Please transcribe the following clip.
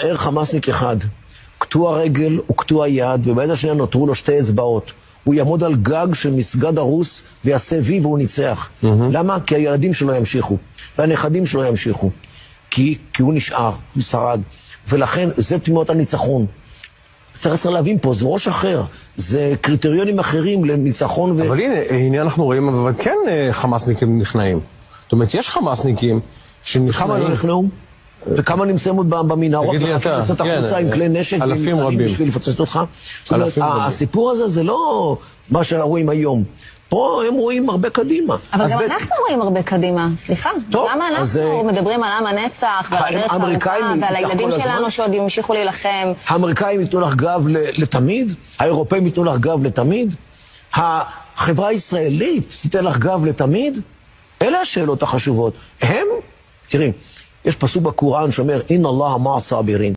יישאר חמאסניק אחד, קטוע רגל וקטוע יד, וביד השנייה נותרו לו 2 אצבעות. הוא יעמוד על גג של מסגד הרוס ויעשה וי והוא ניצח. למה? כי הילדים שלו ימשיכו, והנכדים שלו ימשיכו. כי הוא נשאר, הוא שרד. ולכן זה תמימות הניצחון. צריך להבין פה, זה ראש אחר, זה קריטריונים אחרים לניצחון. אבל הנה אנחנו רואים, אבל כן חמאסניקים נכנעים. זאת אומרת, יש חמאסניקים כמה לא נכנעו? וכמה נמצאים עוד במנהרות? תגיד לי אתה, החוצה עם כלי נשק, אלפים רבים. בשביל לפוצץ אותך. הסיפור הזה זה לא מה שרואים היום. פה הם רואים הרבה קדימה. אבל גם אנחנו רואים הרבה קדימה, סליחה. למה אנחנו מדברים על עם הנצח ועל הדרך הארוכה ועל הילדים שלנו שעוד ימשיכו להילחם? האמריקאים ייתנו לך גב לתמיד? האירופאים ייתנו לך גב לתמיד? החברה הישראלית תיתן לך גב לתמיד? אלה השאלות החשובות. תראי, יש פסוק בקוראן שאומר, אין אללה מע הסאבירין.